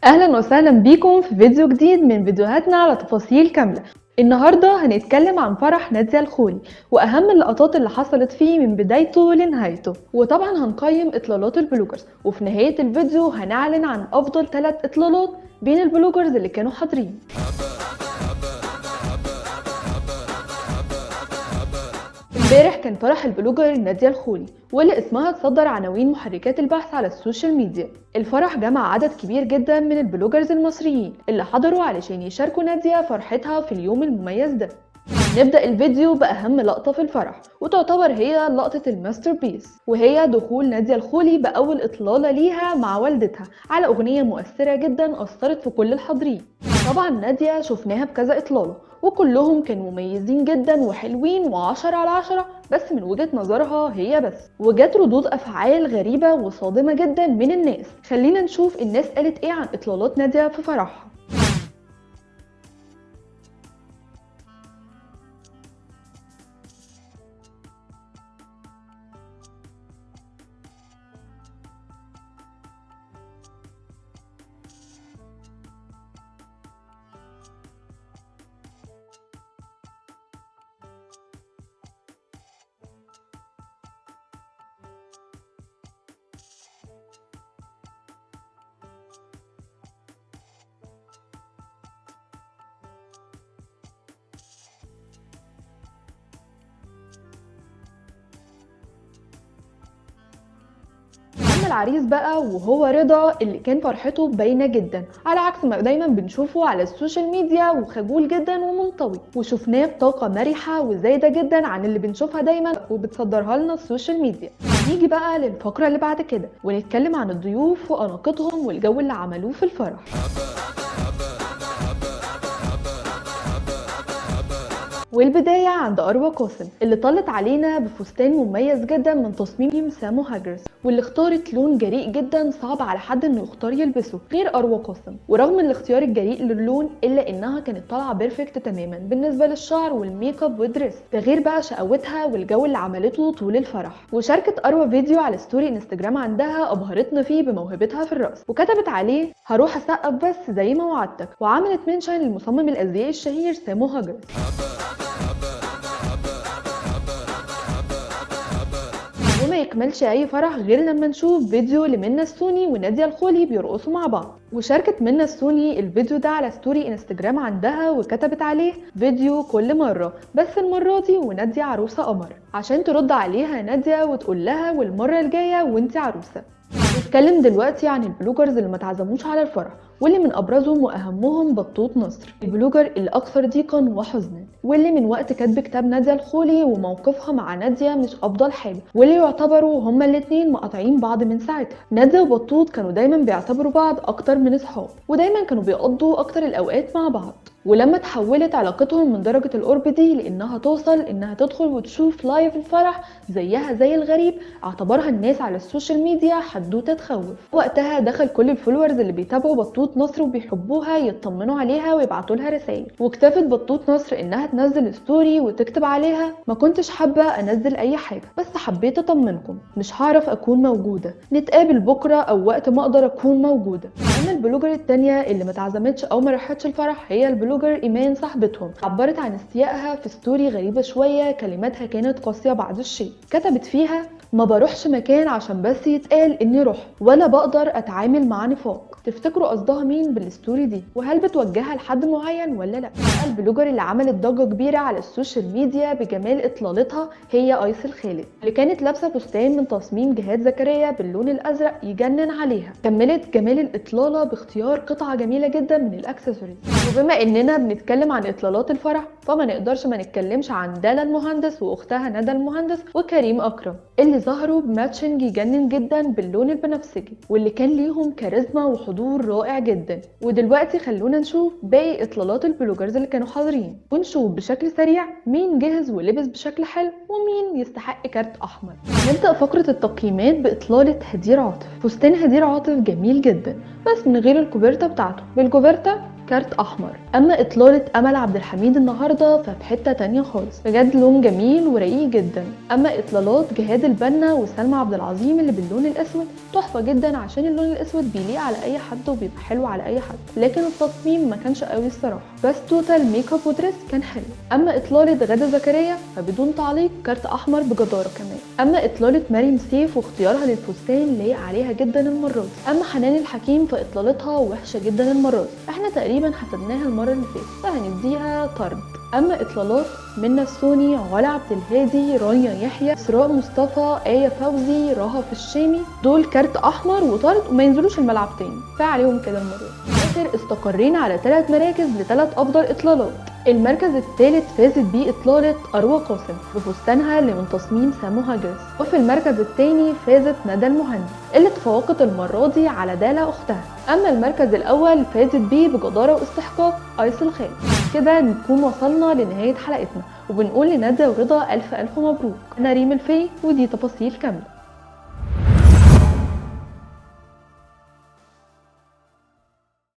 اهلا وسهلا بيكم في فيديو جديد من فيديوهاتنا على تفاصيل كاملة. النهاردة هنتكلم عن فرح نادية الخولي واهم اللقطات اللي حصلت فيه من بدايته لنهايته، وطبعا هنقيم اطلالات البلوجرز، وفي نهاية الفيديو هنعلن عن افضل 3 اطلالات بين البلوجرز اللي كانوا حاضرين. امبارح كان فرح البلوجر نادية الخولي، واللي اسمها اتصدر عناوين محركات البحث على السوشيال ميديا. الفرح جمع عدد كبير جدا من البلوجرز المصريين اللي حضروا علشان يشاركوا نادية فرحتها في اليوم المميز ده. نبدأ الفيديو بأهم لقطة في الفرح، وتعتبر هي لقطة الماستر بيس، وهي دخول نادية الخولي بأول إطلالة ليها مع والدتها على أغنية مؤثرة جدا أثرت في كل الحاضرين. طبعا نادية شفناها بكذا إطلالة وكلهم كانوا مميزين جدا وحلوين و10/10، بس من وجهة نظرها هي بس، وجات ردود أفعال غريبة وصادمة جدا من الناس. خلينا نشوف الناس قالت ايه عن إطلالات نادية في فرحها. اما العريس بقى وهو رضا، اللي كان فرحته باينه جدا على عكس ما دايما بنشوفه على السوشيال ميديا، وخجول جدا ومنطوي، وشفناه بطاقه مرحه وزايده جدا عن اللي بنشوفها دايما وبتصدرها لنا السوشيال ميديا. نيجي بقى للفقره اللي بعد كده ونتكلم عن الضيوف واناقتهم والجو اللي عملوه في الفرح. والبداية عند أروى قاسم، اللي طلت علينا بفستان مميز جدا من تصميم سامو هاجرس، واللي اختارت لون جريء جدا صعب على حد انه يختار يلبسه غير أروى قاسم. ورغم الاختيار الجريء للون الا انها كانت طالعة بيرفكت تماما بالنسبة للشعر والميك اب والدريس، ده غير بقى شقاوتها والجو اللي عملته طول الفرح. وشاركت أروى فيديو على ستوري انستجرام عندها ابهرتنا فيه بموهبتها في الرقص، وكتبت عليه هروح اسقف بس زي ما وعدتك، وعملت منشن للمصمم الازياء الشهير سامو هاجرس. وما يكملش اي فرح غير لما نشوف فيديو لمنى السوني ونادية الخولي بيرقصوا مع بعض. وشاركت منى السوني الفيديو ده على ستوري انستجرام عندها، وكتبت عليه فيديو كل مرة بس المرة دي ونادية عروسة قمر، عشان ترد عليها نادية وتقول لها والمرة الجاية وانتي عروسة. نتكلم دلوقتي عن البلوجرز اللي ما تعزموش على الفرح، واللي من ابرزهم واهمهم بطوط نصر، البلوجر اللي اكثر ضيقا وحزنا، واللي من وقت كتب كتاب نادية الخولي وموقفها مع نادية مش افضل حاجه، واللي يعتبروا هما الاتنين مقاطعين بعض من ساعتها. نادية وبطوط كانوا دايما بيعتبروا بعض اكتر من اصحاب، ودايما كانوا بيقضوا اكتر الاوقات مع بعض. ولما تحولت علاقتهم من درجة القرب دي لانها توصل انها تدخل وتشوف لايف الفرح زيها زي الغريب، اعتبرها الناس على السوشيال ميديا حدوته تخوف. وقتها دخل كل الفولورز اللي بيتابعوا بطوط نصر وبيحبوها يطمنوا عليها ويبعتوا لها رسائل، واكتفت بطوط نصر انها تنزل ستوري وتكتب عليها ما كنتش حابة انزل اي حاجة، بس حبيت اطمنكم مش هعرف اكون موجودة، نتقابل بكرة او وقت ما اقدر اكون موجودة. اما البلوجر التانية اللي ما تعزمتش او ما راحتش الفرح هي البلوجر ايمان صاحبتهم، عبرت عن استيائها في ستوري غريبة شوية، كلماتها كانت قاسية بعض الشيء. كتبت فيها ما بروحش مكان عشان بس يتقال اني رحت، ولا بقدر اتعامل مع نفاق. تفتكروا قصدها مين بالستوري دي؟ وهل بتوجهها لحد معين ولا لا؟ البلوجر اللي عملت ضجة كبيرة على السوشيال ميديا بجمال اطلالتها هي ايسل خالد، اللي كانت لابسة فستان من تصميم جهاد زكريا باللون الازرق يجنن عليها. كملت جمال الاطلالة باختيار قطعة جميلة جدا من الاكسسوارز. وبما اننا بنتكلم عن اطلالات الفرح فما نقدرش ما نتكلمش عن دالا المهندس واختها ندى المهندس وكريم اكرم، اللي ظهروا بماتشنج يجنن جدا باللون البنفسجي، واللي كان ليهم كاريزما وحضور رائع جدا. ودلوقتي خلونا نشوف باقي اطلالات البلوجرز اللي كانوا حاضرين، ونشوف بشكل سريع مين جهز ولبس بشكل حلو ومين يستحق كارت احمر. نبدا فقره التقييمات باطلاله هدير عاطف. فستان هدير عاطف جميل جدا بس من غير الكوفرته بتاعته، بالكوفرته كارت احمر. اما اطلالة امل عبد الحميد النهارده ففي حته تانية خالص، بجد لون جميل ورقيق جدا. اما اطلالات جهاد البنا وسلمى عبد العظيم اللي باللون الاسود تحفه جدا، عشان اللون الاسود بيليق على اي حد وبيبقى حلو على اي حد، لكن التصميم ما كانش قوي الصراحه، بس توتال ميك اب ودريس كان حلو. اما اطلاله غادة زكريا فبدون تعليق، كارت احمر بجداره كمان. اما اطلاله مريم سيف واختيارها للفستان لايق عليها جدا المره دي. اما حنان الحكيم فاطلالتها وحشه جدا المره دي، احنا تقريبا حسبناها المره اللي فاتت فهنديها طرد. اما اطلالات منى السوني، علا عبد الهادي، رانيا يحيى، اسراء مصطفى، آية فوزي، رهف الشامي، دول كارت احمر وطرد وما ينزلوش الملعب تاني، كفايه عليهم كده المره دي. اخر استقرينا على 3 مراكز ل3 افضل اطلالات. المركز الثالث فازت بيه اطلاله اروى قاسم بفستانها اللي من تصميم سامو هاجرس. وفي المركز الثاني فازت ندى المهندس اللي تفوقت المره دي على دالا اختها. اما المركز الاول فازت بيه بجداره واستحقاق ايس الخال. كده نكون وصلنا لنهايه حلقتنا، وبنقول لندى ورضا الف الف مبروك. انا ريم الفي ودي تفاصيل كامله.